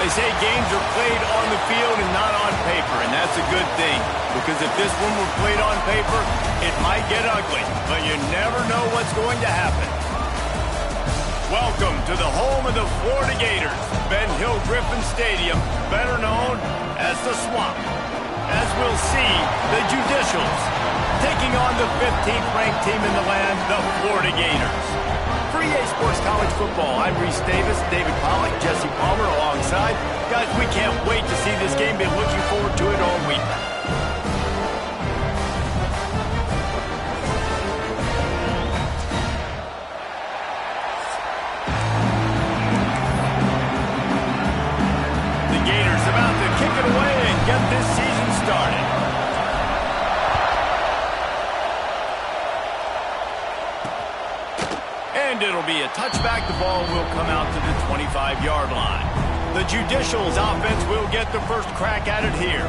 They say games are played on the field and not on paper, and that's a good thing. Because if this one were played on paper, it might get ugly. But you never know what's going to happen. Welcome to the home of the Florida Gators, Ben Hill Griffin Stadium, better known as the Swamp. As we'll see, the Judicials taking on the 15th ranked team in the land, the Florida Gators. For EA Sports College Football, I'm Reese Davis, David Pollack, Jesse Palmer alongside. Guys, we can't wait to see this game. Been looking forward to it all week. The Gators about to kick it away and get this season started. And it'll be a touchback. The ball will come out to the 25-yard line. The Judicials offense will get the first crack at it here.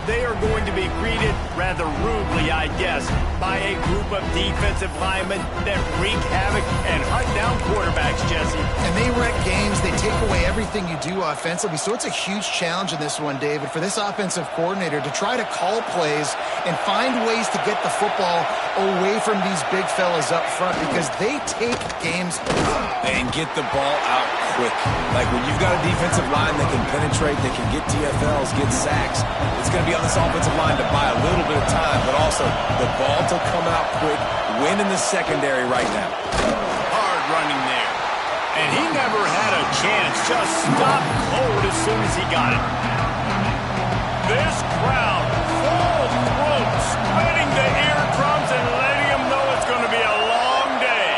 They are going to be greeted rather rudely, I guess, by a group of defensive linemen that wreak havoc and hunt down quarterbacks, Jesse. And they wreck games. They take away everything you do offensively. So it's a huge challenge in this one, David, for this offensive coordinator to try to call plays and find ways to get the football away from these big fellas up front because they take games and get the ball out quick. Like when you've got a defensive line that can penetrate, that can get TFLs, get sacks, it's going to be on this offensive line to buy a little bit of time, but also the ball to come out quick, win in the secondary right now. Hard running there. And he never had a chance. Just stopped cold as soon as he got it. This crowd, full throat, spreading the eardrums and letting them know it's going to be a long day.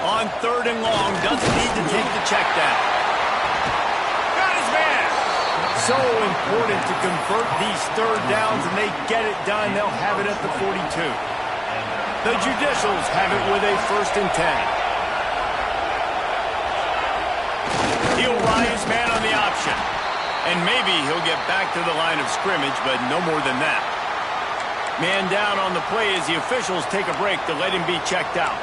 On 3rd and long, doesn't need to take the check down. Got his man. So important to convert these 3rd downs, and they get it done. They'll have it at the 42. The Judicials have it with a 1st and 10. He'll ride his man on the option. And maybe he'll get back to the line of scrimmage, but no more than that. Man down on the play as the officials take a break to let him be checked out.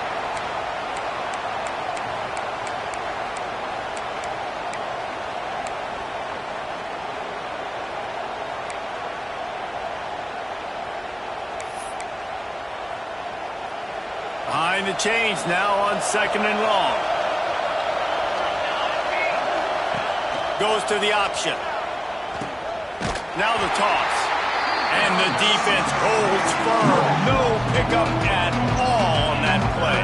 Behind the chains now on 2nd and long. Goes to the option. Now the toss. And the defense holds firm. No pickup at all on that play.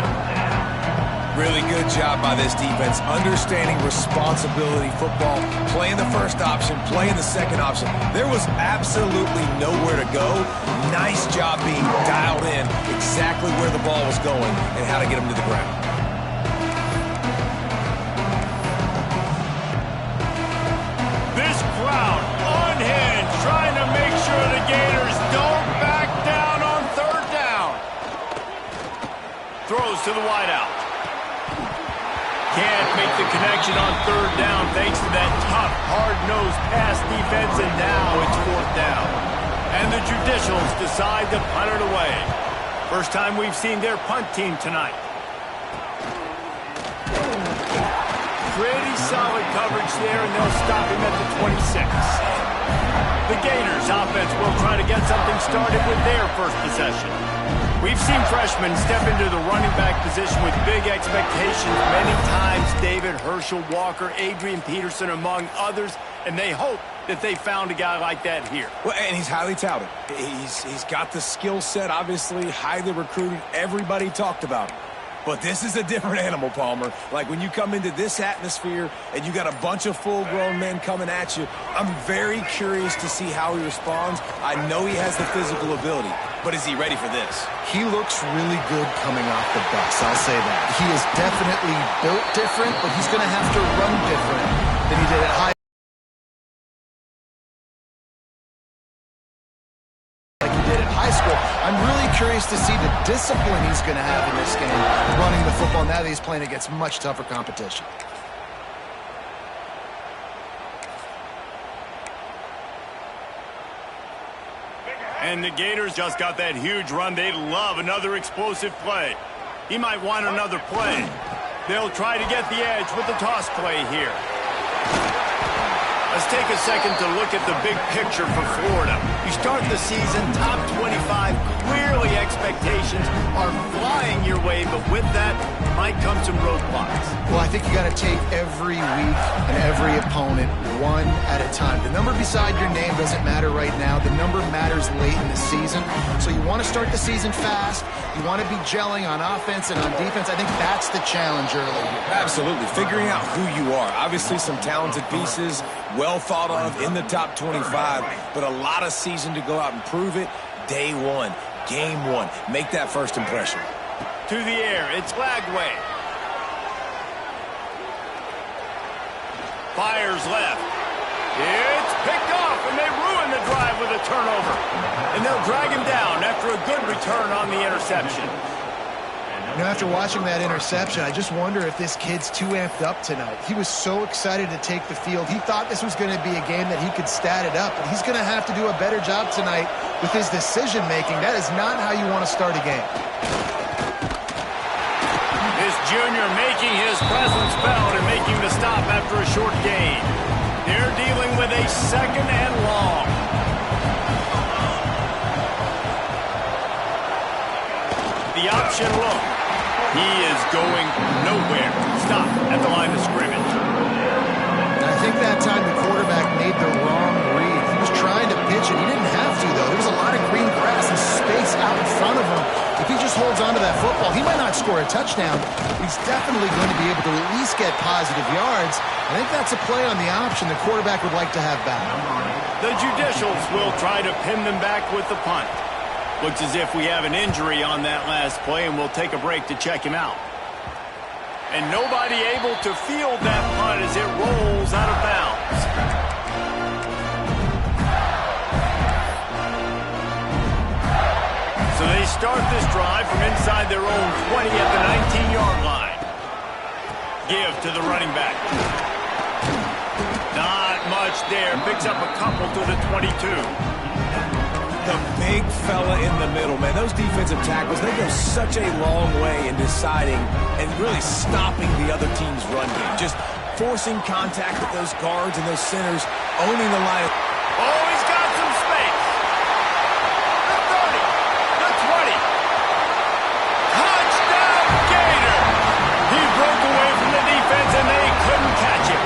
Really good job by this defense, understanding responsibility football, playing the 1st option, playing the 2nd option. There was absolutely nowhere to go. Nice job being dialed in exactly where the ball was going and how to get him to the ground. This crowd unhinged, trying to make sure the Gators don't back down on 3rd down. Throws to the wideout. Can't make the connection on 3rd down thanks to that tough, hard-nosed pass defense, and now it's 4th down. And the Judicials decide to punt it away. First time we've seen their punt team tonight. Pretty solid coverage there, and they'll stop him at the 26. The Gators offense will try to get something started with their first possession. We've seen freshmen step into the running back position with big expectations many times. David, Herschel, Walker, Adrian Peterson, among others, and they hope that they found a guy like that here. Well, and he's highly touted. He's got the skill set, obviously, highly recruited. Everybody talked about him. But this is a different animal, Palmer. Like when you come into this atmosphere and you got a bunch of full-grown men coming at you, I'm very curious to see how he responds. I know he has the physical ability, but is he ready for this? He looks really good coming off the bus, I'll say that. He is definitely built different, but he's going to have to run different than he did at high. I'm really curious to see the discipline he's going to have in this game, running the football now that he's playing against much tougher competition. And the Gators just got that huge run. They love another explosive play. He might want another play. They'll try to get the edge with the toss play here. Let's take a second to look at the big picture for Florida. You start the season top 25. Clearly expectations are flying your way, but with that might come some roadblocks. Well, I think you got to take every week and every opponent one at a time. The number beside your name doesn't matter right now. The number matters late in the season. So you want to start the season fast. You want to be gelling on offense and on defense. I think that's the challenge early here. Absolutely. Figuring out who you are. Obviously some talented pieces, well thought of in the top 25, but a lot of season to go out and prove it. Day one, game one. Make that first impression. To the air, it's Lagway. Fires left. It's picked off, and they ruin the drive with a turnover. And they'll drag him down after a good return on the interception. You know, after watching that interception, I just wonder if this kid's too amped up tonight. He was so excited to take the field. He thought this was going to be a game that he could stat it up, but he's going to have to do a better job tonight with his decision-making. That is not how you want to start a game. This junior making his presence felt and making the stop after a short gain. They're dealing with a second and long. The option look. He is going nowhere. Stop at the line of scrimmage. And I think that time the quarterback made the wrong read. He was trying to pitch it. He didn't have to, though. There was a lot of green grass and space out in front of him. If he just holds on to that football, he might not score a touchdown. He's definitely going to be able to at least get positive yards. I think that's a play on the option the quarterback would like to have back. The Judicials will try to pin them back with the punt. Looks as if we have an injury on that last play, and we'll take a break to check him out. And nobody able to field that punt as it rolls out of bounds. So they start this drive from inside their own 20 at the 19-yard line. Give to the running back. Not much there. Picks up a couple to the 22. The big fella in the middle, man. Those defensive tackles, they go such a long way in deciding and really stopping the other team's run game. Just forcing contact with those guards and those centers, owning the line. Oh, he's got some space. The 30, the 20. Touchdown, Gator. He broke away from the defense, and they couldn't catch him.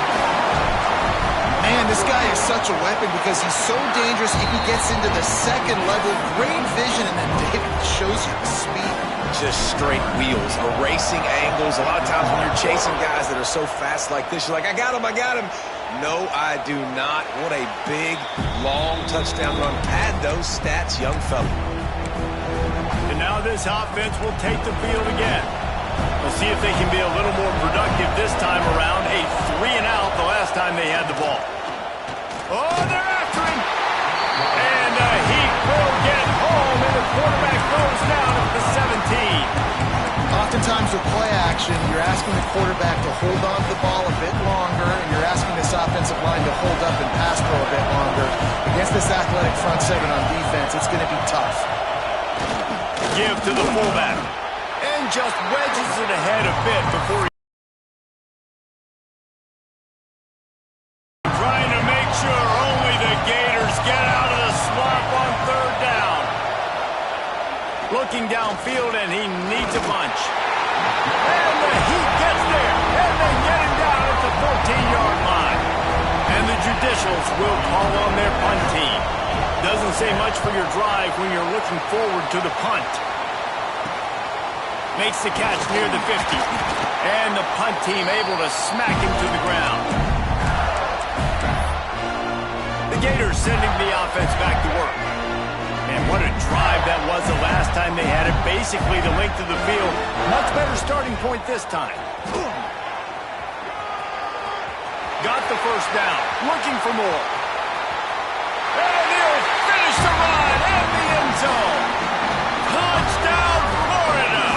Man, this guy is such a weapon because he's so dangerous. He gets into the second level. Great vision, and then it shows you the speed. Just straight wheels, erasing angles. A lot of times when you're chasing guys that are so fast like this, you're like, I got him, I got him. No, I do not. What a big, long touchdown run. Pad those stats, young fella. And now this offense will take the field again. We'll see if they can be a little more productive this time around. A 3-and-out the last time they had the ball. Oh, they're after him. And he will get home, and the quarterback goes down at the 17. Oftentimes with play action, you're asking the quarterback to hold on to the ball a bit longer, and you're asking this offensive line to hold up and pass pro a bit longer. Against this athletic front seven on defense, it's going to be tough. Give to the fullback. And just wedges it ahead a bit before he... Trying to make sure only the Gators get out of the swamp on third down. Looking downfield, and he needs a bunch. And the Heat gets there, and they get him down at the 14-yard line. And the Judicials will call on their punt team. Doesn't say much for your drive when you're looking forward to the punt. Makes the catch near the 50. And the punt team able to smack him to the ground. The Gators sending the offense back to work. And what a drive that was the last time they had it. Basically the length of the field. Much better starting point this time. Got the first down. Looking for more. And he'll finish the run in the end zone. Touchdown, Florida.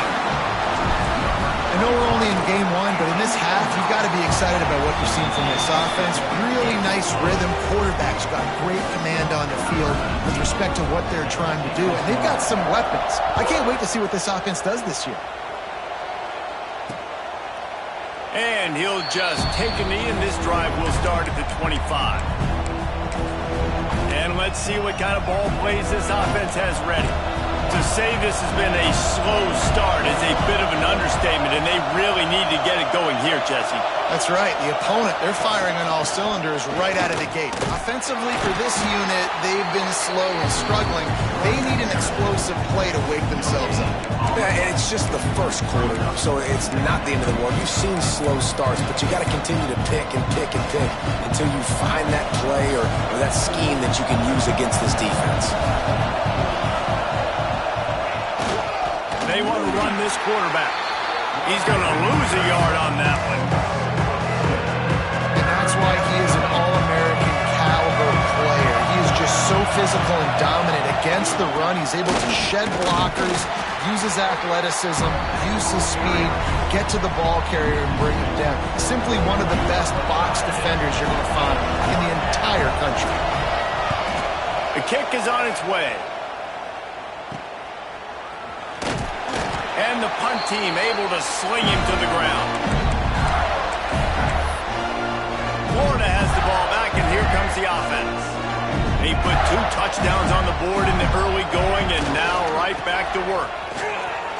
I know we're only in game one, but in this half, you've got to be excited about what you're seeing from this offense. Really nice rhythm. Quarterback's got great command on the field with respect to what they're trying to do. And they've got some weapons. I can't wait to see what this offense does this year. And he'll just take a knee, and this drive will start at the 25. let's see what kind of ball plays this offense has ready. To say this has been a slow start is a bit of an understatement, and they really need to get it going here, Jesse. That's right. The opponent, they're firing on all cylinders right out of the gate. Offensively, for this unit, they've been slow and struggling. They need an explosive play to wake themselves up. Yeah, and it's just the first quarter, so it's not the end of the world. You've seen slow starts, but you got to continue to pick and pick and pick until you find that play or that scheme that you can use against this defense. They want to run this quarterback. He's going to lose a yard on that one. And that's why he is an All-American caliber player. He is just so physical and dominant against the run. He's able to shed blockers, use his athleticism, use his speed, get to the ball carrier and bring him down. Simply one of the best box defenders you're going to find in the entire country. The kick is on its way. And the punt team able to sling him to the ground. Florida has the ball back, and here comes the offense. He put 2 touchdowns on the board in the early going, and now right back to work.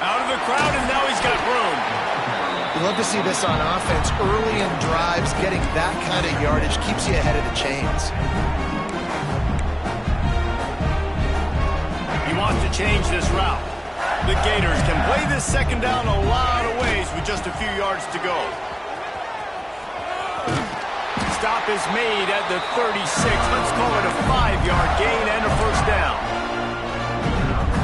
Out of the crowd, and now he's got room. You love to see this on offense. Early in drives, getting that kind of yardage keeps you ahead of the chains. He wants to change this route. The Gators can play this second down a lot of ways with just a few yards to go. Stop is made at the 36. Let's call it a 5-yard gain and a first down.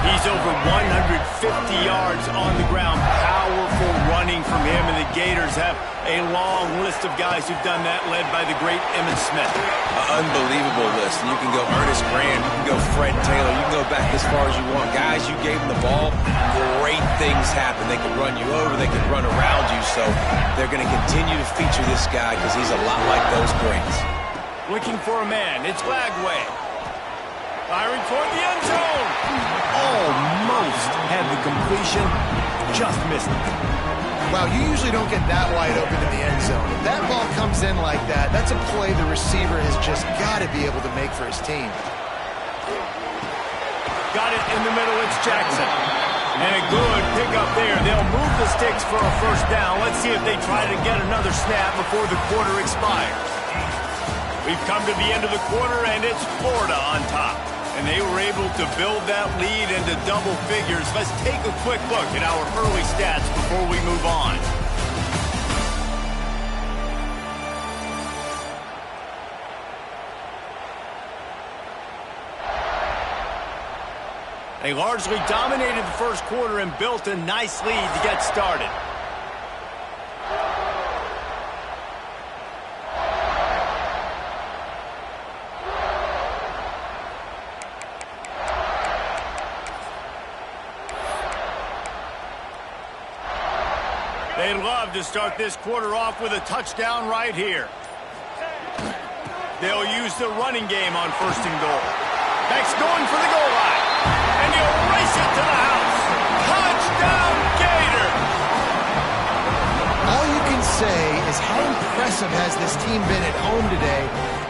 He's over 150 yards on the ground. Powerful running from him, and the Gators have a long list of guys who've done that, led by the great Emmitt Smith. Unbelievable list. And you can go Ernest Graham, you can go Fred Taylor, you can go back as far as you want. Guys, you gave them the ball, great things happen. They could run you over, they could run around you, so they're going to continue to feature this guy because he's a lot like those greats. Looking for a man. It's Lagway. Firing toward the end zone. Almost had the completion. Just missed it. Wow, you usually don't get that wide open in the end zone. If that ball comes in like that, that's a play the receiver has just got to be able to make for his team. Got it in the middle. It's Jackson. And a good pickup there. They'll move the sticks for a first down. Let's see if they try to get another snap before the quarter expires. We've come to the end of the quarter, and it's Florida on top. And they were able to build that lead into double figures. Let's take a quick look at our early stats before we move on. They largely dominated the first quarter and built a nice lead to get started. They'd love to start this quarter off with a touchdown right here. They'll use the running game on 1st and goal. Beck's going for the goal line. And he'll race it to the house. Touchdown, Gator! All you can say is how impressive has this team been at home today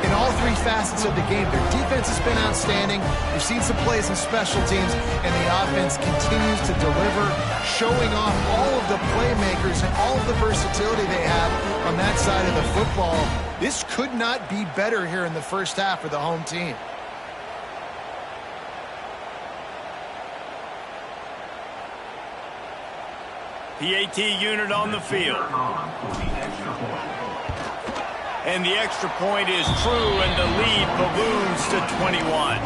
in all 3 facets of the game. Their defense has been outstanding. We've seen some plays in special teams, and the offense continues to deliver, showing off all of the playmakers and all of the versatility they have on that side of the football. This could not be better here in the first half for the home team. PAT unit on the field. And the extra point is true, and the lead balloons to 21.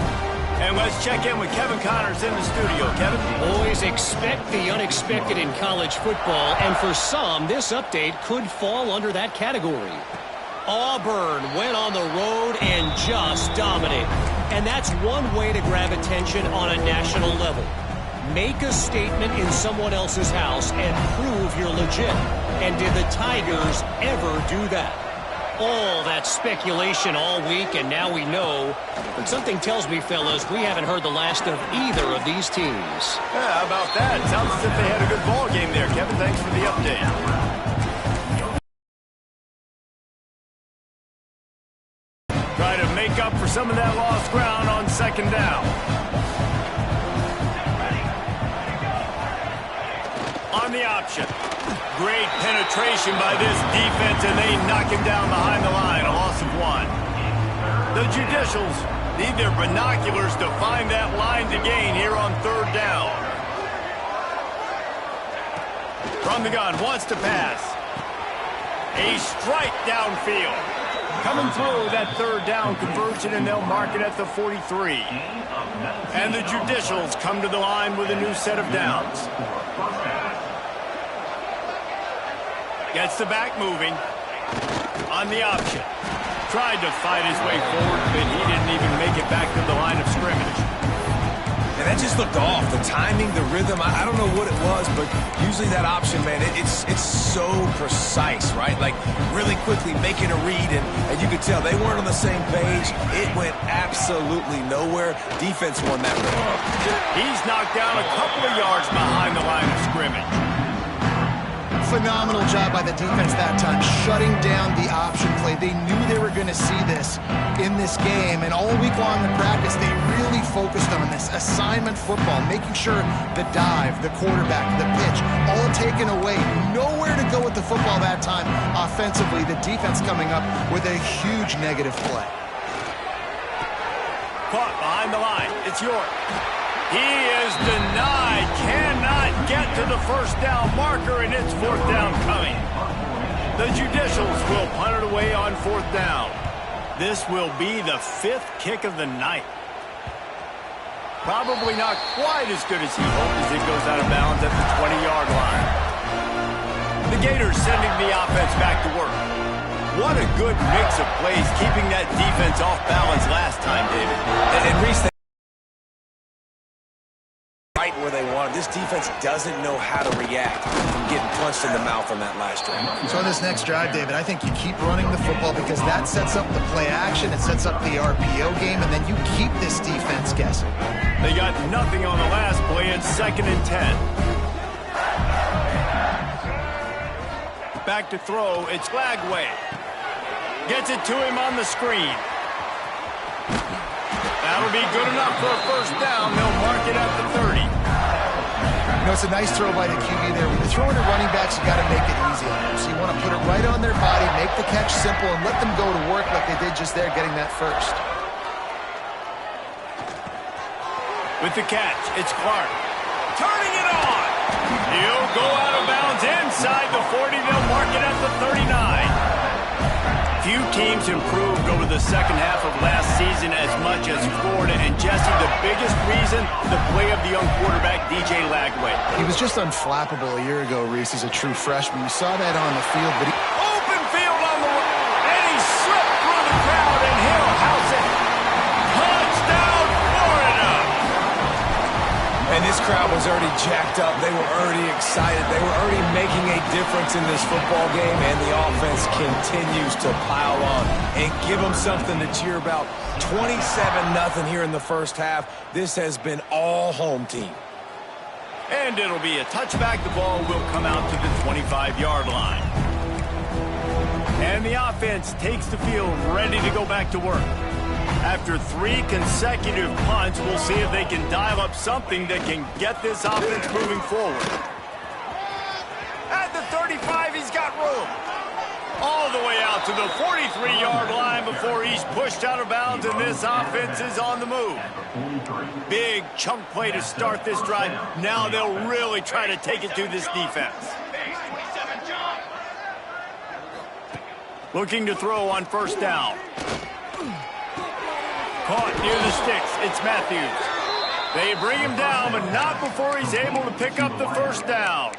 And let's check in with Kevin Connors in the studio. Kevin? Boys, expect the unexpected in college football, and for some, this update could fall under that category. Auburn went on the road and just dominated. And that's one way to grab attention on a national level. Make a statement in someone else's house and prove you're legit. And did the Tigers ever do that? All that speculation all week, and now we know. But something tells me, fellas, we haven't heard the last of either of these teams. Yeah, how about that? Sounds as if they had a good ball game there. Kevin, thanks for the update. Try to make up for some of that lost ground on second down. On the option. Great penetration by this defense, and they knock him down behind the line. A loss of 1. The Judicials need their binoculars to find that line to gain here on third down. From the gun, wants to pass. A strike downfield. Coming through that third down conversion, and they'll mark it at the 43. And the Judicials come to the line with a new set of downs. Gets the back moving. On the option. Tried to fight his way forward, but he didn't even make it back to the line of scrimmage. And that just looked off. The timing, the rhythm, I don't know what it was, but usually that option, man, it's so precise, right? Like really quickly making a read, and you could tell they weren't on the same page. It went absolutely nowhere. Defense won that one. He's knocked down a couple of yards behind the line of scrimmage. Phenomenal job by the defense that time, shutting down the option play. They knew they were going to see this in this game, and all week long in practice, they really focused on this assignment football, making sure the dive, the quarterback, the pitch, all taken away. Nowhere to go with the football that time offensively. The defense coming up with a huge negative play. Caught behind the line. It's York. He is denied, cannot get to the first down marker, and it's fourth down coming. The Judicials will punt it away on fourth down. This will be the 5th kick of the night. Probably not quite as good as he hoped as it goes out of bounds at the 20-yard line. The Gators sending the offense back to work. What a good mix of plays, keeping that defense off balance last time, David. And Reese, right where they want it. This defense doesn't know how to react from getting punched in the mouth on that last drive. So on this next drive, David, I think you keep running the football because that sets up the play action, it sets up the RPO game, and then you keep this defense guessing. They got nothing on the last play. It's 2nd and 10. Back to throw. It's Lagway. Gets it to him on the screen. That'll be good enough for a first down. They'll mark it at the 30. You know, it's a nice throw by the QB there. When you're throwing to running backs, you got to make it easy on them. So you want to put it right on their body, make the catch simple, and let them go to work like they did just there, getting that first. With the catch, it's Clark. Turning it on. He'll go out of bounds inside the 40. They'll mark it at the 39. Few teams improved over the second half of last season as much as Florida. And Jesse, the biggest reason, the play of the young quarterback, DJ Lagway. He was just unflappable a year ago, Reese. He's a true freshman. You saw that on the field, but Open field on the right, and he slipped through the crowd, and he'll house it. Touchdown, Florida! And this crowd was already jacked up. They were already excited. They were already making a difference in this football game, and the offense continues to pile on and give them something to cheer about. 27-0 here in the first half. This has been all home team. And it'll be a touchback. The ball will come out to the 25-yard line. And the offense takes the field, ready to go back to work. After 3 consecutive punts, we'll see if they can dial up something that can get this offense moving forward. At the 35, he's got room. All the way out to the 43-yard line before he's pushed out of bounds, and this offense is on the move. Big chunk play to start this drive. Now they'll really try to take it to this defense. Looking to throw on first down. Caught near the sticks. It's Matthews. They bring him down, but not before he's able to pick up the first down.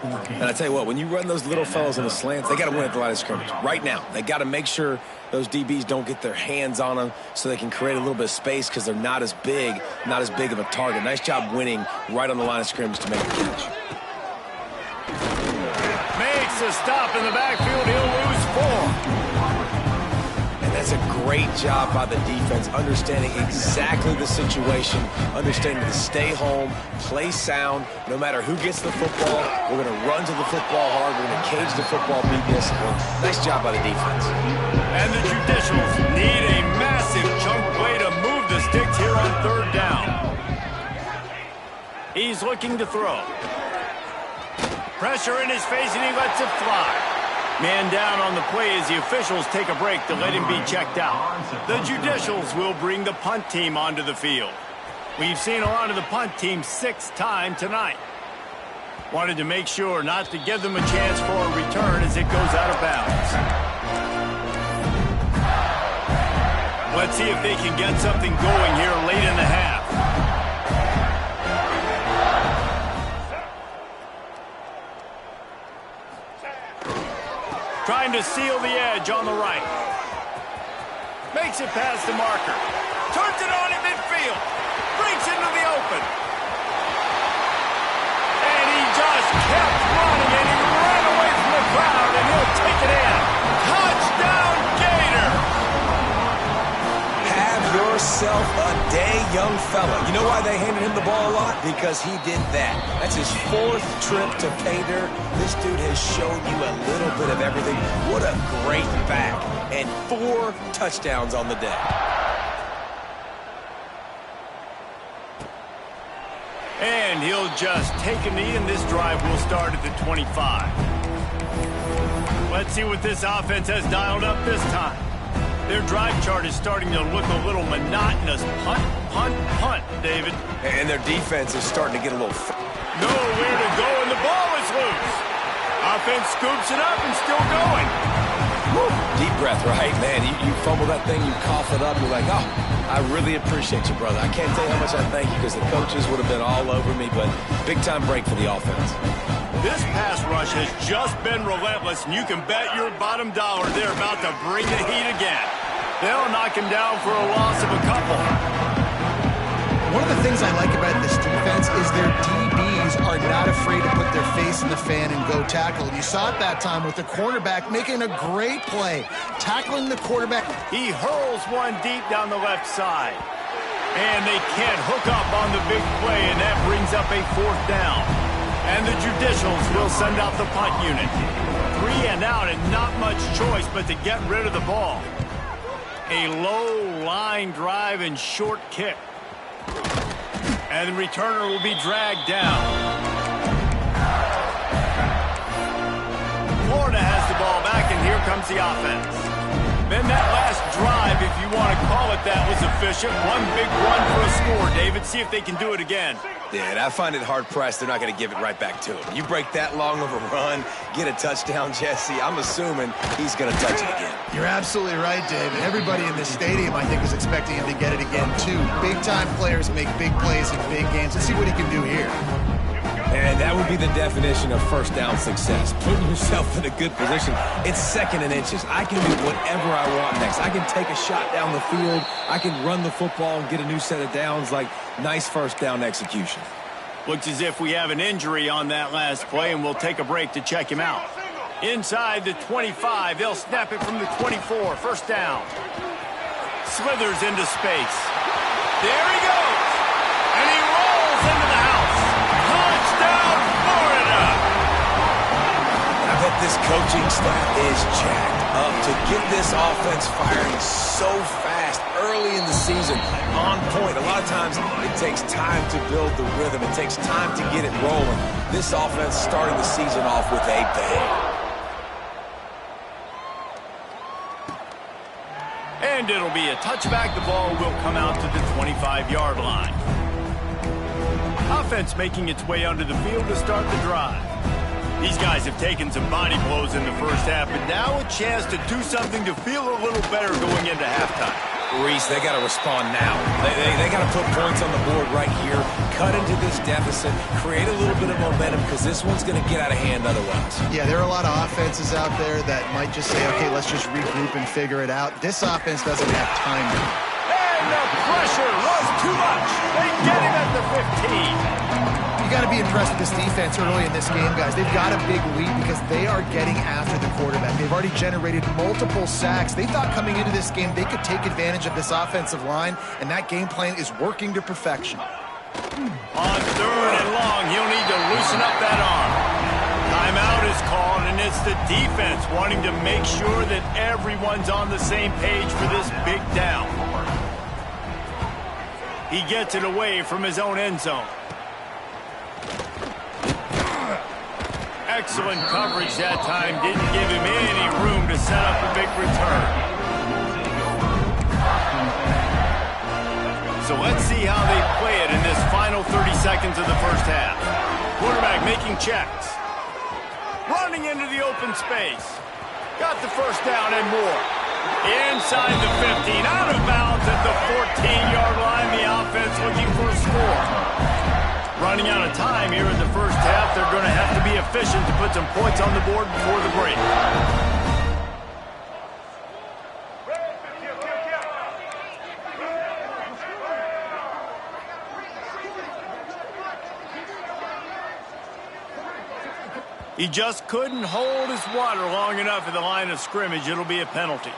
And I tell you what, when you run those little fellas in the slants, they got to win at the line of scrimmage. Right now, they got to make sure those DBs don't get their hands on them so they can create a little bit of space because they're not as big of a target. Nice job winning right on the line of scrimmage to make the catch. Makes a stop in the backfield. He'll lose 4. That's a great job by the defense, understanding exactly the situation, understanding to stay home, play sound. No matter who gets the football, we're going to run to the football hard. We're going to cage the football, be disciplined. Nice job by the defense. And the Judicials need a massive chunk play to move this here on 3rd down. He's looking to throw. Pressure in his face, and he lets it fly. Man down on the play as the officials take a break to let him be checked out. The judicials will bring the punt team onto the field. We've seen a lot of the punt team 6th time tonight. Wanted to make sure not to give them a chance for a return as it goes out of bounds. Let's see if they can get something going here late in the half. Trying to seal the edge on the right. Makes it past the marker. Turns it on in midfield. Breaks into the open. And he just kept running, and he ran away from the crowd, and he'll take it in. Touchdown, Gator! Have yourself a day, young fella. You know why they handed him the ball a lot? Because he did that. That's his 4th trip to pay dirt. This dude has shown you a little bit of everything. What a great back. And 4 touchdowns on the day. And he'll just take a knee, and this drive will start at the 25. Let's see what this offense has dialed up this time. Their drive chart is starting to look a little monotonous. Punt, punt, punt, David. And their defense is starting to get a little... Nowhere to go, and the ball is loose. Offense scoops it up and still going. Woo. Deep breath, right? Man, you fumble that thing, you cough it up, you're like, oh, I really appreciate you, brother. I can't tell you how much I thank you because the coaches would have been all over me, but big-time break for the offense. This pass rush has just been relentless, and you can bet your bottom dollar they're about to bring the heat again. They'll knock him down for a loss of a couple. One of the things I like about this defense is their DBs are not afraid to put their face in the fan and go tackle. You saw it that time with the quarterback making a great play, tackling the quarterback. He hurls one deep down the left side. And they can't hook up on the big play, and that brings up a 4th down. And the judicials will send out the punt unit. 3 and out, and not much choice but to get rid of the ball. A low line drive and short kick. And the returner will be dragged down. Florida has the ball back, and here comes the offense. Then that last drive, if you want to call it that, was efficient. One big run for a score, David. See if they can do it again. Yeah, and I find it hard-pressed. They're not going to give it right back to him. You break that long of a run, get a touchdown, Jesse, I'm assuming he's going to touch it again. You're absolutely right, David. Everybody in this stadium, I think, is expecting him to get it again, too. Big-time players make big plays in big games. Let's see what he can do here. And that would be the definition of 1st down success. Putting yourself in a good position. It's 2nd and inches. I can do whatever I want next. I can take a shot down the field. I can run the football and get a new set of downs. Like, nice 1st down execution. Looks as if we have an injury on that last play, and we'll take a break to check him out. Inside the 25, they'll snap it from the 24. 1st down. Slithers into space. There he goes. And he rolls into the house. Touchdown, Florida! I bet this coaching staff is jacked up to get this offense firing so fast early in the season, on point. A lot of times it takes time to build the rhythm. It takes time to get it rolling. This offense starting the season off with a bang. And it'll be a touchback. The ball will come out to the 25-yard line. Offense making its way onto the field to start the drive. These guys have taken some body blows in the first half, but now a chance to do something to feel a little better going into halftime. Reese, they got to respond now. They got to put points on the board right here, cut into this deficit, create a little bit of momentum because this one's going to get out of hand otherwise. Yeah, there are a lot of offenses out there that might just say, okay, let's just regroup and figure it out. This offense doesn't have time now. And the pressure was too much. They get him at the 15. You got to be impressed with this defense early in this game, guys. They've got a big lead because they are getting after the quarterback. They've already generated multiple sacks. They thought coming into this game they could take advantage of this offensive line, and that game plan is working to perfection. On 3rd and long, he'll need to loosen up that arm. Timeout is called, and it's the defense wanting to make sure that everyone's on the same page for this big down. He gets it away from his own end zone. Excellent coverage that time. Didn't give him any room to set up a big return. So let's see how they play it in this final 30 seconds of the first half. Quarterback making checks. Running into the open space. Got the first down and more. Inside the 15. Out of bounds at the 14-yard line. The offense looking for a score. Running out of time here in the first half. They're going to have to be efficient to put some points on the board before the break. He just couldn't hold his water long enough at the line of scrimmage. It'll be a penalty.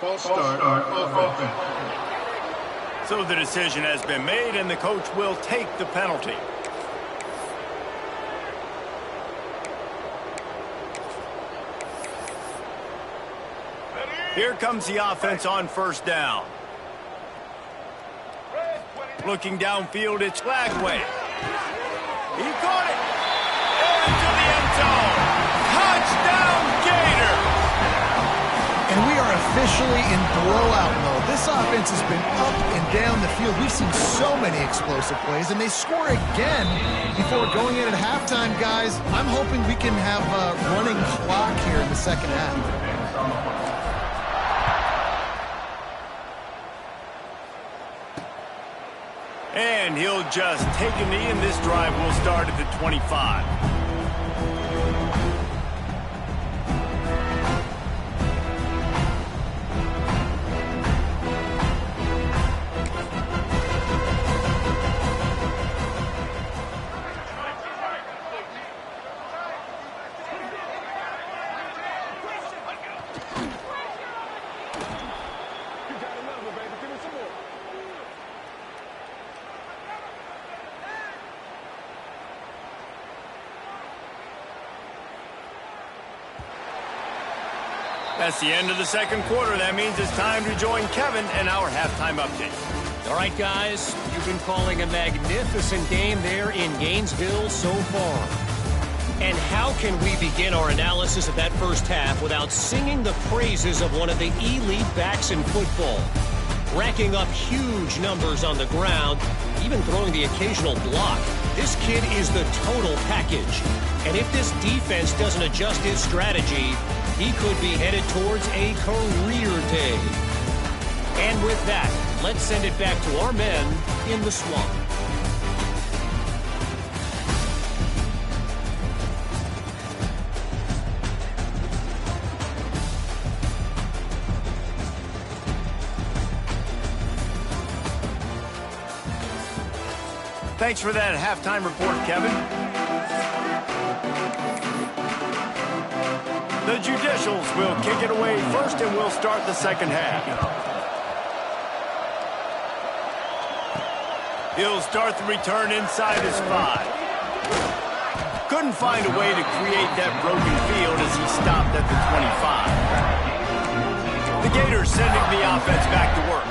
False start offense. So the decision has been made, and the coach will take the penalty. Here comes the offense on first down. Looking downfield, it's Lagway. He caught it. Into the end zone. Touchdown, Gators! And we are officially in blowout mode. This offense has been up and down the field. We've seen so many explosive plays, and they score again before going in at halftime, guys. I'm hoping we can have a running clock here in the second half. And he'll just take a knee, and this drive will start at the 25. That's the end of the second quarter. That means it's time to join Kevin and our halftime update. All right, guys, you've been calling a magnificent game there in Gainesville so far. And how can we begin our analysis of that first half without singing the praises of one of the elite backs in football? Racking up huge numbers on the ground, even throwing the occasional block. This kid is the total package. And if this defense doesn't adjust his strategy, he could be headed towards a career day. And with that, let's send it back to our men in the swamp. Thanks for that halftime report, Kevin. The Judicials will kick it away first, and we'll start the second half. He'll start the return inside his 5. Couldn't find a way to create that broken field as he stopped at the 25. The Gators sending the offense back to work.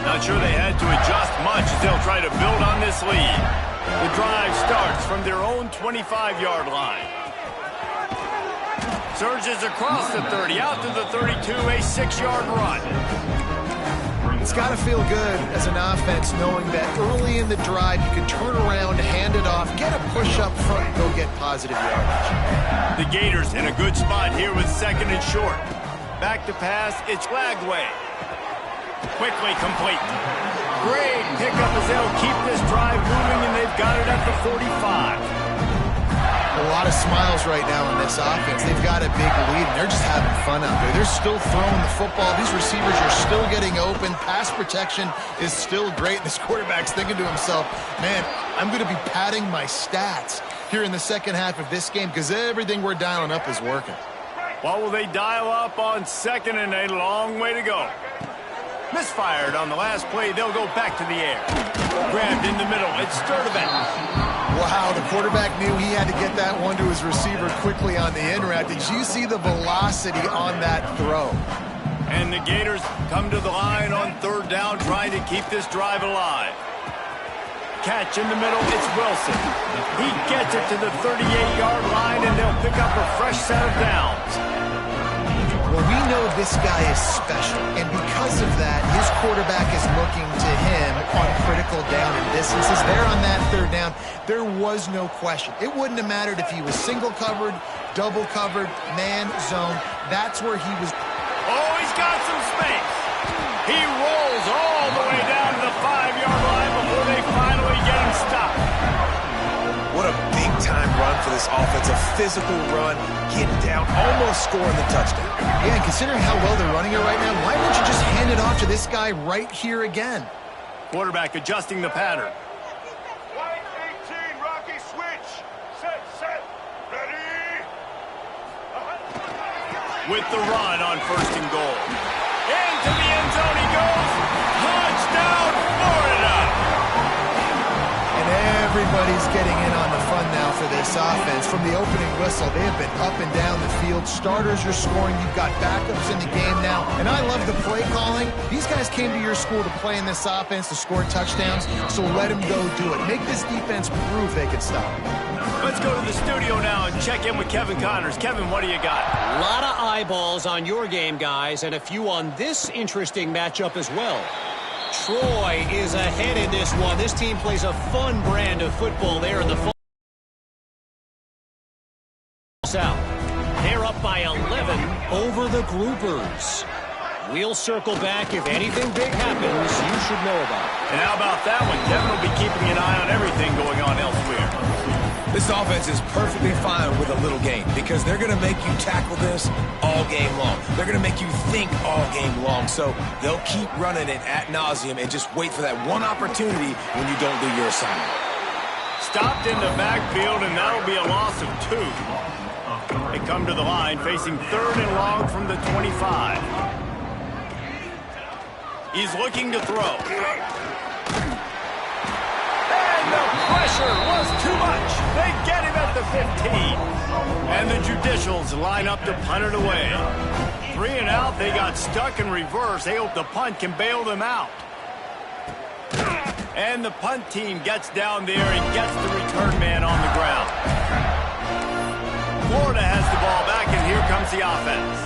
Not sure they had to adjust much as they'll try to build on this lead. The drive starts from their own 25-yard line. Surges across the 30, out to the 32, a 6-yard run. It's got to feel good as an offense knowing that early in the drive you can turn around, hand it off, get a push up front, and go get positive yardage. The Gators in a good spot here with second and short. Back to pass, it's Lagway. Quickly complete. Great pickup as they'll keep this drive moving, and they've got it at the 45. A lot of smiles right now in this offense. They've got a big lead, and they're just having fun out there. They're still throwing the football. These receivers are still getting open. Pass protection is still great. This quarterback's thinking to himself, man, I'm going to be padding my stats here in the second half of this game because everything we're dialing up is working. What will they dial up on second and a long way to go? Misfired on the last play. They'll go back to the air. Grabbed in the middle. It's Sturdivant. Wow, the quarterback knew he had to get that one to his receiver quickly on the in route. Did you see the velocity on that throw? And the Gators come to the line on third down, trying to keep this drive alive. Catch in the middle, it's Wilson. He gets it to the 38-yard line, and they'll pick up a fresh set of downs. Well, we know this guy is special, and because of that, his quarterback is looking to him on critical down and distances. There on that third down, there was no question. It wouldn't have mattered if he was single covered, double covered, man, zone. That's where he was. Oh, he's got some space. He rolls all the way down to the 5-yard line before they finally get him stopped. What a big-time run for this offense. A physical run, getting down, almost scoring the touchdown. Yeah, and considering how well they're running it right now, why don't you just hand it off to this guy right here again? Quarterback adjusting the pattern. White 18, Rocky, switch. Set, ready. With the run on 1st and goal. Into the end zone he goes. Touchdown, Florida! And everybody's getting in on the fun now for this offense. From the opening whistle, they have been up and down the field. Starters are scoring. You've got backups in the game now. And I love the play calling. These guys came to your school to play in this offense to score touchdowns, so let them go do it. Make this defense prove they can stop. Let's go to the studio now and check in with Kevin Connors. Kevin, what do you got? A lot of eyeballs on your game, guys, and a few on this interesting matchup as well. Troy is ahead in this one. This team plays a fun brand of football there in the fall. South. They're up by 11 over the Groupers. We'll circle back. If anything big happens, you should know about it. And how about that one? Kevin will be keeping an eye on everything going on elsewhere. This offense is perfectly fine with a little game because they're going to make you tackle this all game long. They're going to make you think all game long. So they'll keep running it ad nauseum and just wait for that one opportunity when you don't do your assignment. Stopped in the backfield, and that'll be a loss of 2. They come to the line facing 3rd and long from the 25. He's looking to throw. And the pressure was too much. They get him at the 15. And the Judicials line up to punt it away. 3 and out, they got stuck in reverse. They hope the punt can bail them out. And the punt team gets down there and gets the return man on the ground. Florida has the ball back, and here comes the offense.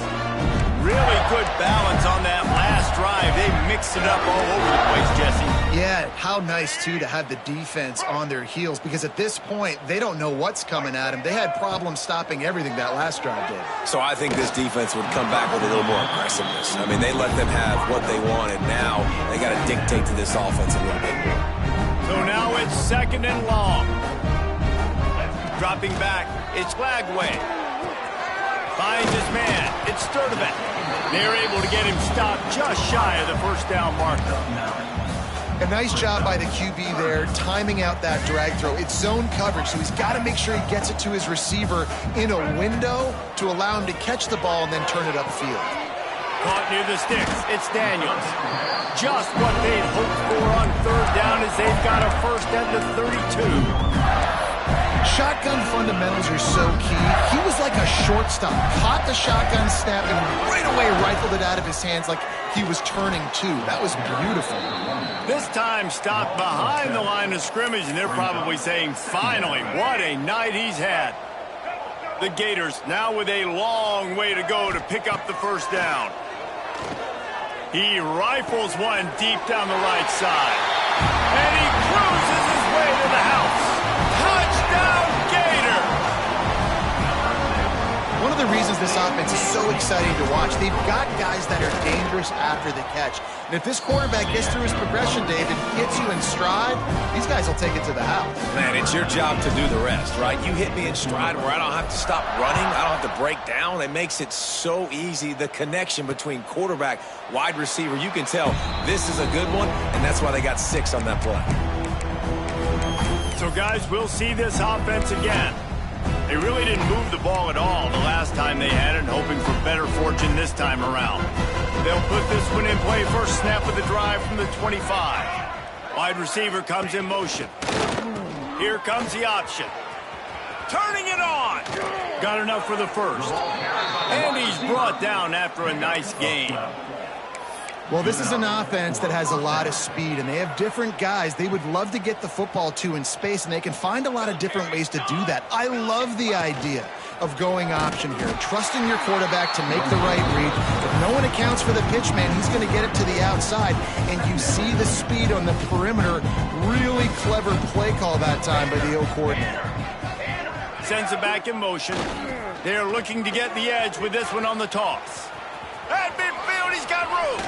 Really good balance on that last drive. They mixed it up all over the place, Jesse. Yeah, how nice, too, to have the defense on their heels, because at this point, they don't know what's coming at them. They had problems stopping everything that last drive did. So I think this defense would come back with a little more aggressiveness. I mean, they let them have what they wanted. Now they got to dictate to this offense a little bit more. So now it's 2nd and long. Dropping back, it's Flagway. Finds his man, it's Sturdivant. They're able to get him stopped just shy of the 1st down marker. A nice job by the QB there, timing out that drag throw. It's zone coverage, so he's got to make sure he gets it to his receiver in a window to allow him to catch the ball and then turn it upfield. Caught near the sticks, it's Daniels. Just what they'd hoped for on 3rd down as they've got a first at the 32. Shotgun fundamentals are so key. He was like a shortstop. Caught the shotgun snap and right away rifled it out of his hands like he was turning 2. That was beautiful. This time stopped behind the line of scrimmage, and they're probably saying, finally, what a night he's had. The Gators now with a long way to go to pick up the 1st down. He rifles one deep down the right side. And he cruises his way to the house. Touchdown, Gator! One of the reasons this offense is so exciting to watch, they've got guys that are dangerous after the catch. And if this quarterback gets through his progression, David, hits you in stride, these guys will take it to the house. Man, it's your job to do the rest, right? You hit me in stride where I don't have to stop running. I don't have to break down. It makes it so easy. The connection between quarterback, wide receiver, you can tell this is a good one, and that's why they got 6 on that play. So, guys, we'll see this offense again. They really didn't move the ball at all the last time they had it, hoping for better fortune this time around. They'll put this one in play. First snap of the drive from the 25. Wide receiver comes in motion. Here comes the option. To turning it on. Got enough for the first. And he's brought down after a nice game. Well, this is an offense that has a lot of speed, and they have different guys they would love to get the football to in space, and they can find a lot of different ways to do that. I love the idea of going option here, trusting your quarterback to make the right read. If no one accounts for the pitch man, he's going to get it to the outside, and you see the speed on the perimeter. Really clever play call that time by the O coordinator. Sends it back in motion. They're looking to get the edge with this one on the toss. At midfield, he's got room.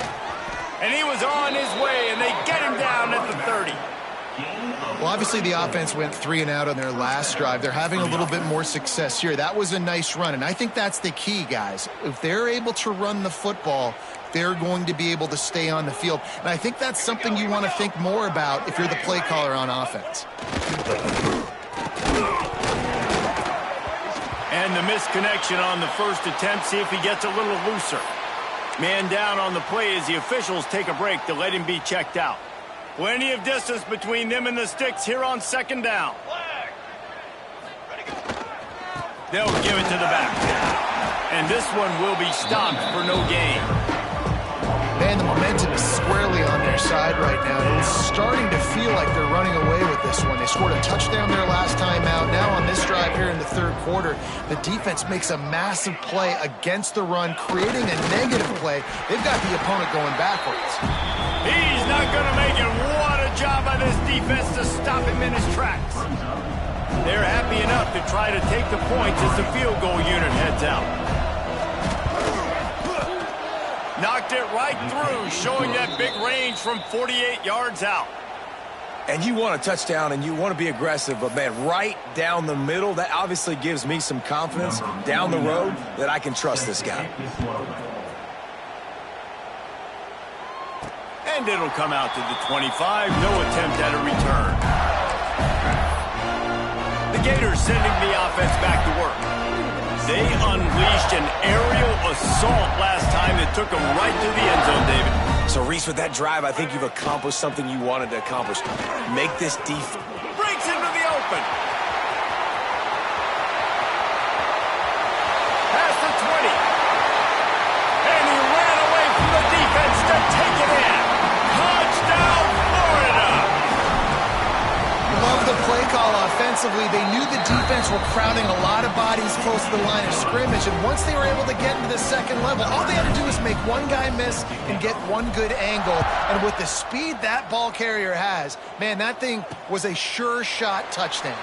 And he was on his way, and they get him down at the 30. Well, obviously the offense went 3 and out on their last drive. They're having a little bit more success here. That was a nice run, and I think that's the key, guys. If they're able to run the football, they're going to be able to stay on the field. And I think that's something you want to think more about if you're the play caller on offense. And the misconnection on the first attempt. See if he gets a little looser. Man down on the play as the officials take a break to let him be checked out. Plenty of distance between them and the sticks here on second down. They'll give it to the back. And this one will be stopped for no gain. Man, the momentum is squarely on their side right now. It's starting to feel like they're running away with this one. They scored a touchdown their last time out. Now on this drive here in the third quarter, the defense makes a massive play against the run, creating a negative play. They've got the opponent going backwards. He's not going to make it. What a job by this defense to stop him in his tracks. They're happy enough to try to take the points as the field goal unit heads out. Knocked it right through, showing that big range from 48 yards out. And you want a touchdown and you want to be aggressive, but man, right down the middle, that obviously gives me some confidence down the road that I can trust this guy. And it'll come out to the 25. No attempt at a return. The Gators sending the offense back to work. They unleashed an aerial assault last time that took them right to the end zone, David. So, Reese, with that drive, I think you've accomplished something you wanted to accomplish. Make this defense. Breaks into the open. Past the 20. And he ran away from the defense to take it in. Touchdown, Florida. Love the play call offensively. They knew the defense were crowding a lot of bodies close to the line of scrimmage, and once they were able to get into the second level, all they had to do was make one guy miss and get one good angle. And with the speed that ball carrier has, man, that thing was a sure shot touchdown.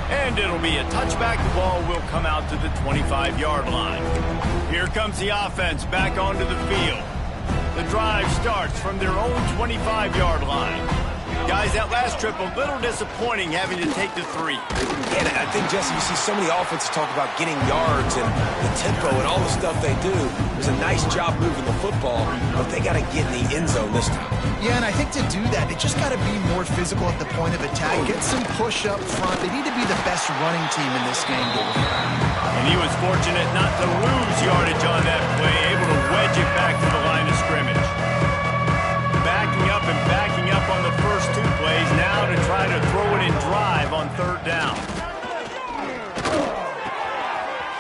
And it'll be a touchback. The ball will come out to the 25-yard line. Here comes the offense back onto the field. The drive starts from their own 25-yard line. Guys, that last trip a little disappointing having to take the 3. And I think, Jesse, you see so many offenses talk about getting yards and the tempo and all the stuff they do. It was a nice job moving the football, but they got to get in the end zone this time. Yeah, and I think to do that, they just got to be more physical at the point of attack, get some push up front. They need to be the best running team in this game. And he was fortunate not to lose yardage on that play, able to wedge it back to the line of scrimmage. Backing up and backing up on the first 2 plays, now to try to throw it in drive on third down.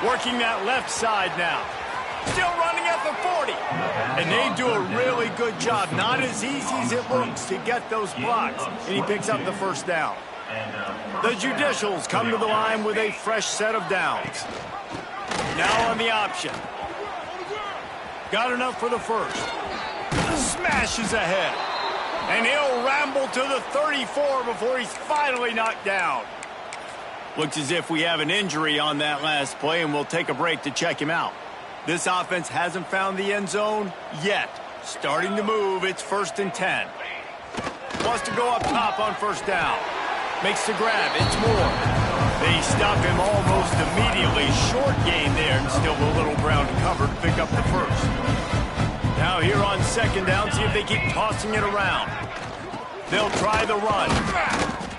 Working that left side now. Still running at the 40. And they do a really good job. Not as easy as it looks to get those blocks. And he picks up the first down. The Judicials come to the line with a fresh set of downs. Now on the option. Got enough for the first. Smashes ahead. And he'll ramble to the 34 before he's finally knocked down. Looks as if we have an injury on that last play, and we'll take a break to check him out. This offense hasn't found the end zone yet. Starting to move, it's 1st and 10. Wants to go up top on first down. Makes the grab, it's Moore. They stop him almost immediately. Short gain there, and still a little ground to cover to pick up the first. Now here on second down, see if they keep tossing it around. They'll try the run.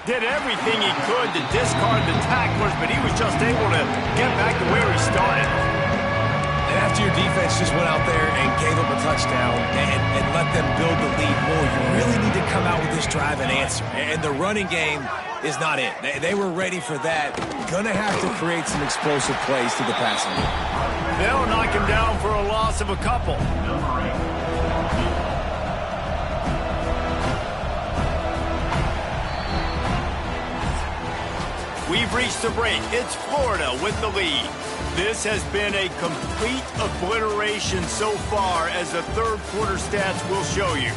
Did everything he could to discard the tacklers, but he was just able to get back to where he started. And after your defense just went out there and gave them a touchdown and let them build the lead more, you really need to come out with this drive and answer. And the running game is not it. They were ready for that. Gonna have to create some explosive plays to the passing game. They'll knock him down for a loss of a couple. We've reached the break. It's Florida with the lead. This has been a complete obliteration so far, as the third quarter stats will show you.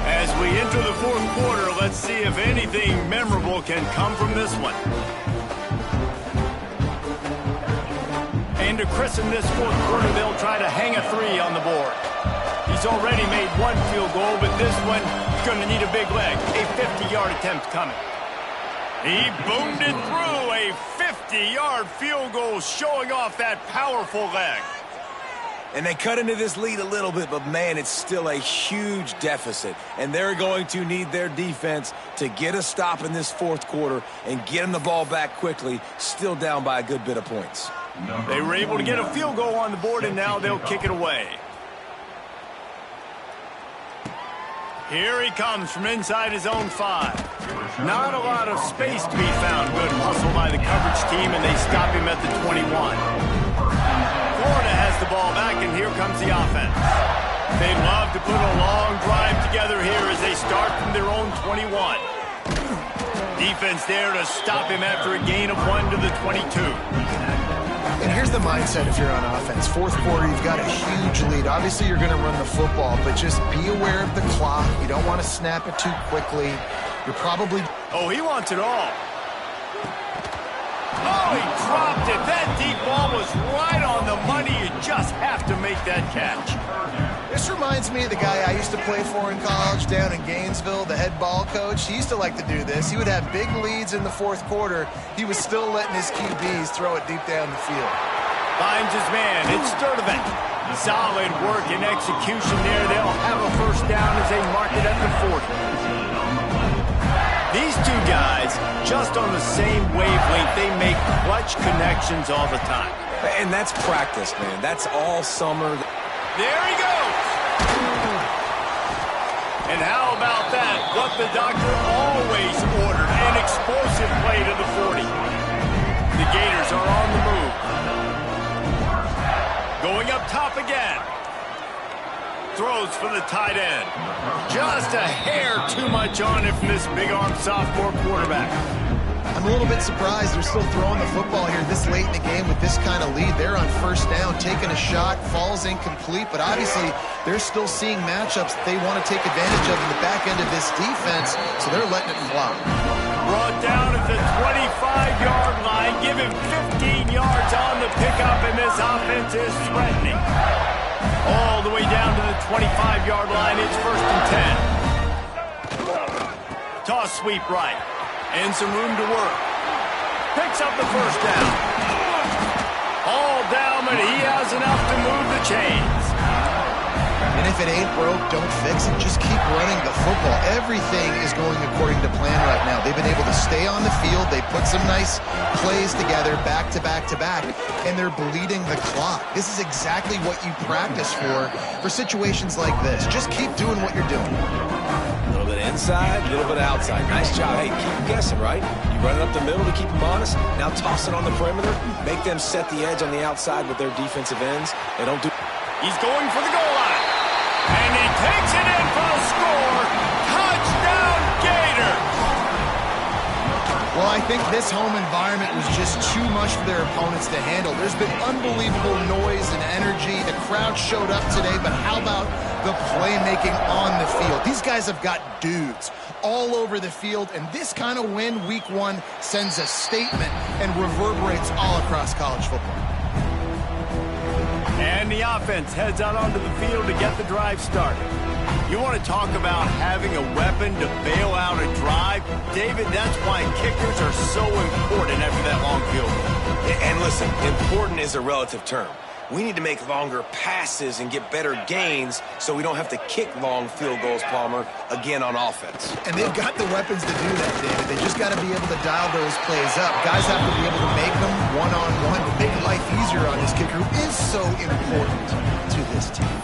As we enter the fourth quarter, let's see if anything memorable can come from this one. And to christen this fourth quarter, they'll try to hang a three on the board. He's already made one field goal, but this one is going to need a big leg. A 50-yard attempt coming. He boomed it through. A 50-yard field goal, showing off that powerful leg. And they cut into this lead a little bit, but, man, it's still a huge deficit. And they're going to need their defense to get a stop in this fourth quarter and get them the ball back quickly, still down by a good bit of points. They were able to get a field goal on the board, and now they'll kick it away. Here he comes from inside his own 5. Not a lot of space to be found. Good hustle by the coverage team, and they stop him at the 21. Florida has the ball back, and here comes the offense. They love to put a long drive together here as they start from their own 21. Defense there to stop him after a gain of 1 to the 22. And here's the mindset if you're on offense. Fourth quarter, you've got a huge lead. Obviously, you're going to run the football, but just be aware of the clock. You don't want to snap it too quickly. You're probably... Oh, he wants it all. Oh, he dropped it. That deep ball was right on the money. You just have to make that catch. This reminds me of the guy I used to play for in college down in Gainesville, the head ball coach. He used to like to do this. He would have big leads in the fourth quarter. He was still letting his QBs throw it deep down the field. Finds his man. It's Sturdivant. Solid work and execution there. They'll have a first down as they mark it at the 40. These two guys, just on the same wavelength, they make clutch connections all the time. And that's practice, man. That's all summer. There he goes. And how about that? What the doctor always ordered, an explosive play to the 40. The Gators are on the move. Going up top again. Throws for the tight end. Just a hair too much on it from this big-arm sophomore quarterback. I'm a little bit surprised they're still throwing the football here this late in the game with this kind of lead. They're on first down, taking a shot, falls incomplete, but obviously they're still seeing matchups that they want to take advantage of in the back end of this defense, so they're letting it fly. Brought down at the 25-yard line. Give him 15 yards on the pickup, and this offense is threatening. All the way down to the 25-yard line. It's first and 10. Toss sweep right. And some room to work. Picks up the first down. All down, but he has enough to move the chains. And if it ain't broke, don't fix it. Just keep running the football. Everything is going according to plan right now. They've been able to stay on the field. They put some nice plays together back to back to back, and they're bleeding the clock. This is exactly what you practice for situations like this. Just keep doing what you're doing. A little bit inside, a little bit outside. Nice job. Hey, keep them guessing, right? You run it up the middle to keep them honest. Now toss it on the perimeter. Make them set the edge on the outside with their defensive ends. They don't do... He's going for the goal line. And he takes it in for a score. Touchdown, Gators! Well, I think this home environment was just too much for their opponents to handle. There's been unbelievable noise and energy. The crowd showed up today, but how about the playmaking on the field? These guys have got dudes all over the field, and this kind of win week one sends a statement and reverberates all across college football. And the offense heads out onto the field to get the drive started. You want to talk about having a weapon to bail out a drive? David, that's why kickers are so important after that long field goal. And listen, important is a relative term. We need to make longer passes and get better gains so we don't have to kick long field goals, Palmer, again on offense. And they've got the weapons to do that, David. They just got to be able to dial those plays up. Guys have to be able to make them one-on-one to make life easier on this kicker, who is so important to this team.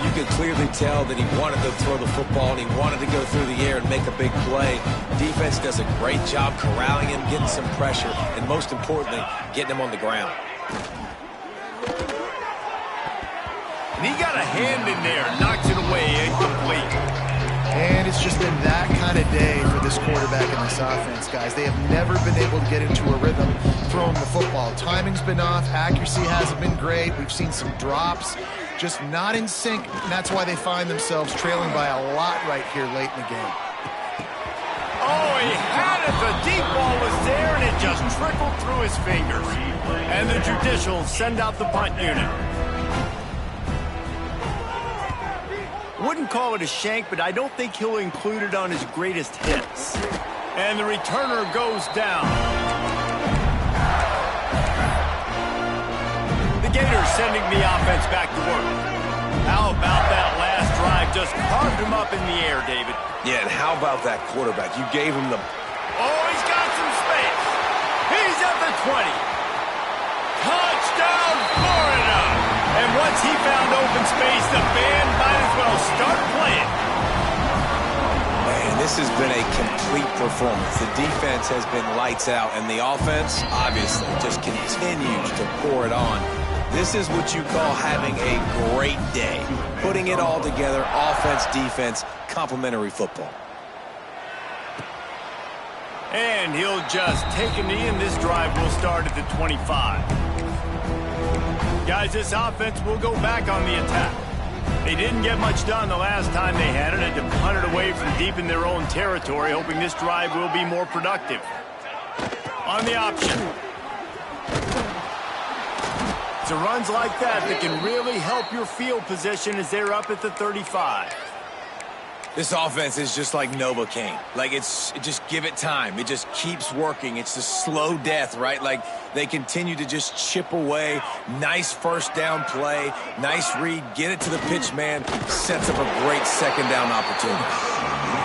You You could clearly tell that he wanted to throw the football and he wanted to go through the air and make a big play. Defense does a great job corralling him, getting some pressure, and most importantly, getting him on the ground. And he got a hand in there, knocks it away, incomplete. And it's just been that kind of day for this quarterback in this offense, guys. They have never been able to get into a rhythm throwing the football. Timing's been off. Accuracy hasn't been great. We've seen some drops, just not in sync, and that's why they find themselves trailing by a lot right here late in the game. Oh, he had it. The deep ball was there, and it just trickled through his fingers. And the judicials send out the punt unit. Wouldn't call it a shank, but I don't think he'll include it on his greatest hits. And the returner goes down. The Gators sending the offense back to work. How about that last drive? Just carved him up in the air, David. Yeah, and how about that quarterback? You gave him the... Oh, he's got some space. He's at the 20. Touchdown, Florida! And once he found open space, the band might as well start playing. Man, this has been a complete performance. The defense has been lights out, and the offense, obviously, just continues to pour it on. This is what you call having a great day. Putting it all together, offense, defense, complementary football. And he'll just take a knee, and this drive will start at the 25. Guys, this offense will go back on the attack. They didn't get much done the last time they had it, and to punt it away from deep in their own territory, hoping this drive will be more productive. On the option. It's runs like that that can really help your field position as they're up at the 35. This offense is just like Novocaine. Like, just give it time. It just keeps working. It's the slow death, right? Like, they continue to just chip away. Nice first down play. Nice read. Get it to the pitch man. Sets up a great second down opportunity.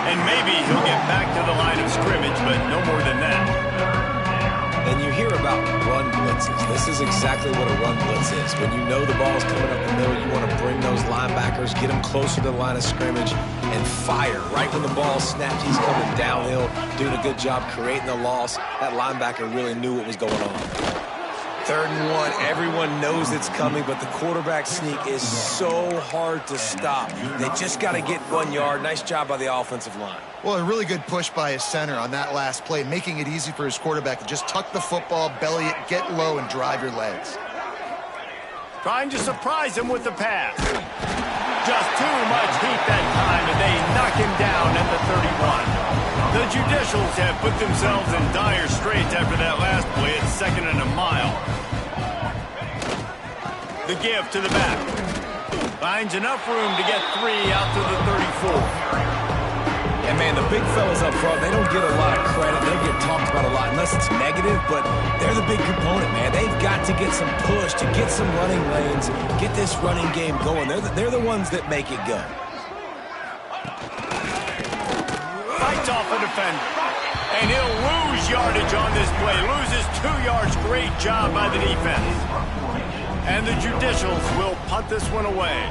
And maybe he'll get back to the line of scrimmage, but no more than that. And you hear about run blitzes. This is exactly what a run blitz is. When you know the ball's coming up the middle, you want to bring those linebackers, get them closer to the line of scrimmage, and fire. Right when the ball snaps, he's coming downhill, doing a good job creating the loss. That linebacker really knew what was going on. 3rd and 1, everyone knows it's coming, but the quarterback sneak is so hard to stop. They just got to get 1 yard. Nice job by the offensive line. Well, a really good push by his center on that last play, making it easy for his quarterback to just tuck the football, belly it, get low, and drive your legs. Trying to surprise him with the pass. Just too much heat that time, and they knock him down at the 31. The judicials have put themselves in dire straits after that last play at 2nd and a mile. The give to the back. Finds enough room to get 3 out to the 34. And, man, the big fellas up front, they don't get a lot of credit. They don't get talked about a lot unless it's negative, but they're the big component, man. They've got to get some push, to get some running lanes, get this running game going. They're the ones that make it go. Fights off a defender. And he'll lose yardage on this play. Loses 2 yards. Great job by the defense. And the judicials will punt this one away.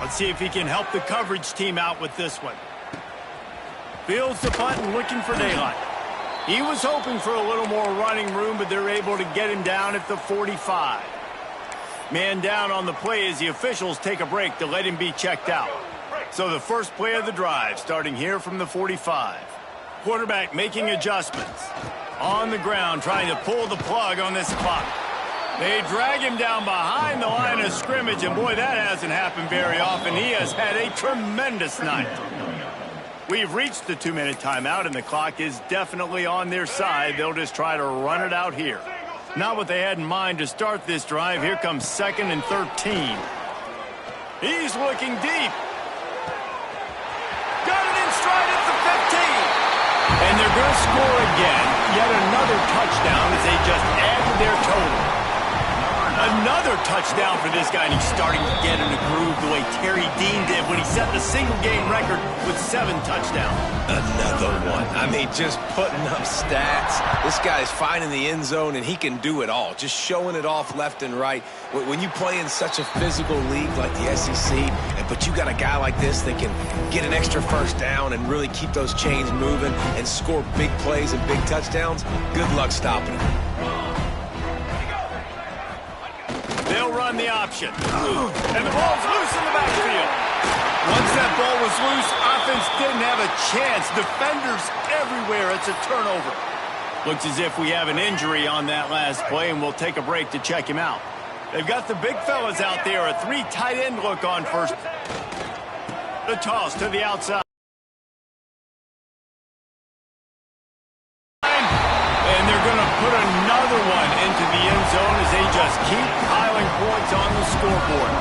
Let's see if he can help the coverage team out with this one. Fields the punt and looking for daylight. He was hoping for a little more running room, but they're able to get him down at the 45. Man down on the play as the officials take a break to let him be checked out. So the first play of the drive starting here from the 45. Quarterback making adjustments. On the ground trying to pull the plug on this clock. They drag him down behind the line of scrimmage, and boy, that hasn't happened very often. He has had a tremendous night. We've reached the 2-minute timeout, and the clock is definitely on their side. They'll just try to run it out here. Not what they had in mind to start this drive. Here comes 2nd and 13. He's looking deep. Got it in stride at the 15. And they're going to score again. Yet another touchdown as they just add to their total. Another touchdown for this guy, and he's starting to get in a groove the way Terry Dean did when he set the single-game record with 7 touchdowns. Another one. I mean, just putting up stats. This guy's finding the end zone, and he can do it all. Just showing it off left and right. When you play in such a physical league like the SEC, but you got a guy like this that can get an extra first down and really keep those chains moving and score big plays and big touchdowns, good luck stopping him. They'll run the option. And the ball's loose in the backfield. Once that ball was loose, offense didn't have a chance. Defenders everywhere. It's a turnover. Looks as if we have an injury on that last play, and we'll take a break to check him out. They've got the big fellas out there. A 3 tight end look on first. The toss to the outside. And they're going to put another one into the end zone as they just keep piling points on the scoreboard.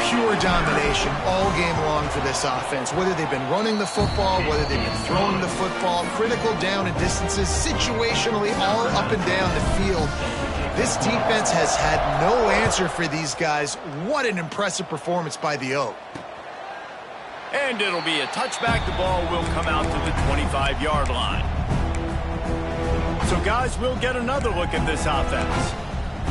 Pure domination all game long for this offense. Whether they've been running the football, whether they've been throwing the football, critical down and distances, situationally all up and down the field. This defense has had no answer for these guys. What an impressive performance by the Oak. And it'll be a touchback. The ball will come out to the 25-yard line. So, guys, we'll get another look at this offense.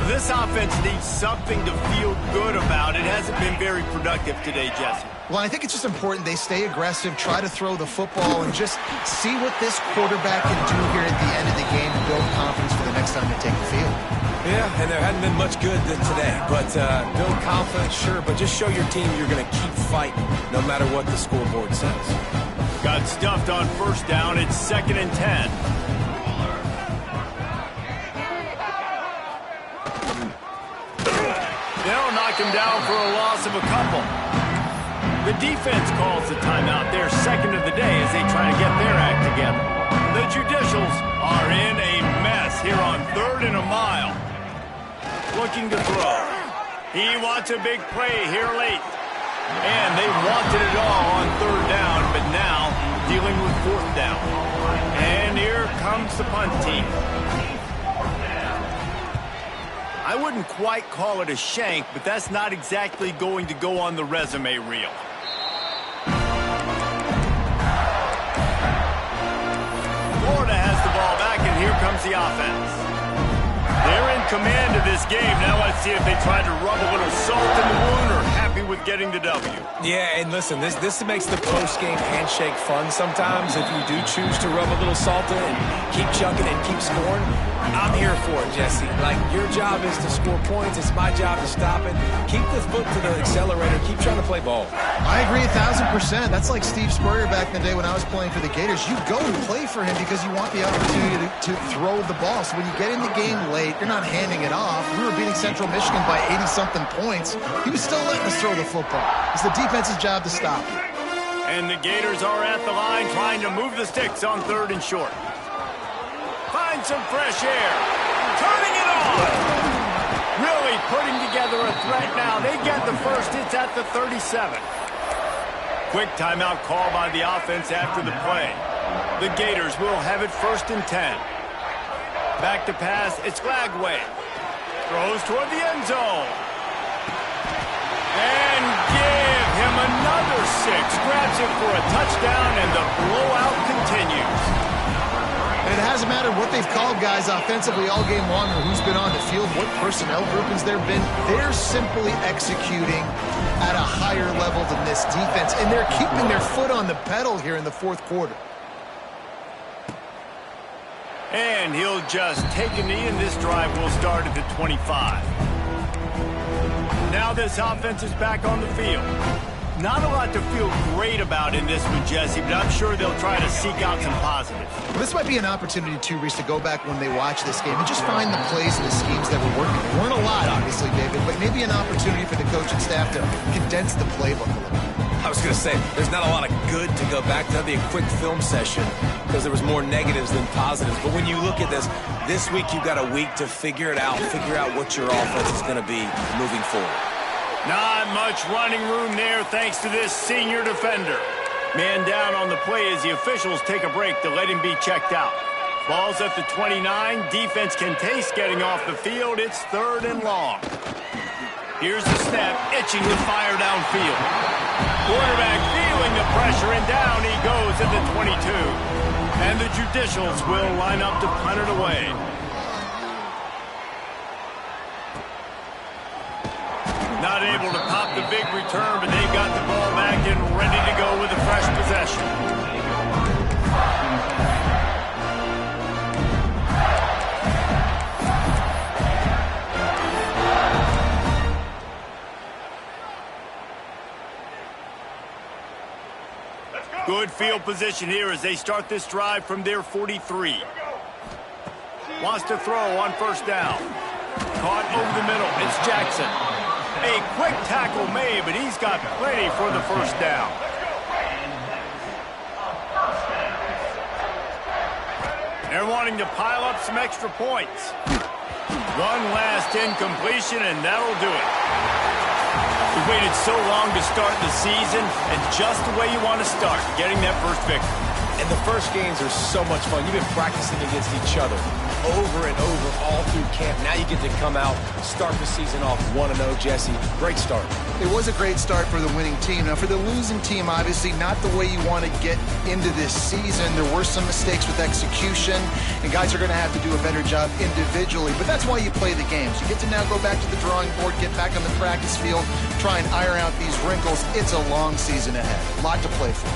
This offense needs something to feel good about. It hasn't been very productive today, Jesse. Well, I think it's just important they stay aggressive, try to throw the football, and just see what this quarterback can do here at the end of the game and build confidence for the next time they take the field. Yeah, and there hadn't been much good today. But build confidence, sure, but just show your team you're going to keep fighting no matter what the scoreboard says. Got stuffed on first down. It's 2nd and 10. They'll knock him down for a loss of a couple. The defense calls the timeout. They're second of the day as they try to get their act together. The Judicials are in a mess here on 3rd and a mile. Looking to throw. He wants a big play here late. And they wanted it all on 3rd down, but now dealing with 4th down. And here comes the punt team. I wouldn't quite call it a shank, but that's not exactly going to go on the resume reel. Florida has the ball back, and here comes the offense. They're in command of this game. Now let's see if they try to rub a little salt in the wound or happy with getting the W. Yeah, and listen, this makes the post-game handshake fun sometimes. If you do choose to rub a little salt in and keep chucking and keep scoring, I'm here for it, Jesse. Like, your job is to score points. It's my job to stop it. Keep the foot to the accelerator. Keep trying to play ball. I agree 1,000%. That's like Steve Spurrier back in the day when I was playing for the Gators. You go and play for him because you want the opportunity to throw the ball. So when you get in the game late, you're not handing it off. We were beating Central Michigan by 80-something points. He was still letting us throw the football. It's the defense's job to stop it. And the Gators are at the line trying to move the sticks on 3rd and short. Find some fresh air. Turning it on. Really putting together a threat now. They get the first. It's at the 37. Quick timeout call by the offense after the play. The Gators will have it 1st and 10. Back to pass. It's Lagway. Throws toward the end zone. And give him another 6. Grabs it for a touchdown, and the blowout continues. And it hasn't mattered what they've called guys offensively all game long or who's been on the field, what personnel groupings there have been. They're simply executing at a higher level than this defense, and they're keeping their foot on the pedal here in the 4th quarter. And he'll just take a knee, and this drive will start at the 25. Now this offense is back on the field. Not a lot to feel great about in this one, Jesse, but I'm sure they'll try to seek out some positives. Well, this might be an opportunity, too, Reese, to go back when they watch this game and just find the plays and the schemes that were working. There weren't a lot, obviously, David, but maybe an opportunity for the coach and staff to condense the playbook a little bit. I was going to say, there's not a lot of good to go back to. That'd be a quick film session because there was more negatives than positives. But when you look at this week you've got a week to figure it out, figure out what your offense is going to be moving forward. Not much running room there thanks to this senior defender. Man down on the play as the officials take a break to let him be checked out. Ball's at the 29. Defense can taste getting off the field. It's 3rd and long. Here's the snap, itching to fire downfield. Quarterback feeling the pressure, and down he goes at the 22. And the Judicials will line up to punt it away. Not able to pop the big return, but they've got the ball back and ready to go with a fresh possession. Good field position here as they start this drive from their 43. Wants to throw on 1st down. Caught over the middle. It's Jackson. A quick tackle made, but he's got plenty for the 1st down. They're wanting to pile up some extra points. One last incompletion, and that'll do it. We waited so long to start the season, and just the way you want to start, getting that first victory. And the first games are so much fun. You've been practicing against each other over and over all through camp. Now you get to come out, start the season off 1-0, Jesse. Great start. It was a great start for the winning team. Now, for the losing team, obviously not the way you want to get into this season. There were some mistakes with execution, and guys are going to have to do a better job individually. But that's why you play the games. You get to now go back to the drawing board, get back on the practice field, try and iron out these wrinkles. It's a long season ahead. A lot to play for.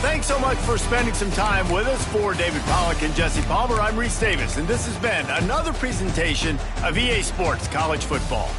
Thanks so much for spending some time with us. For David Pollack and Jesse Palmer, I'm Reese Davis, and this has been another presentation of EA Sports College Football.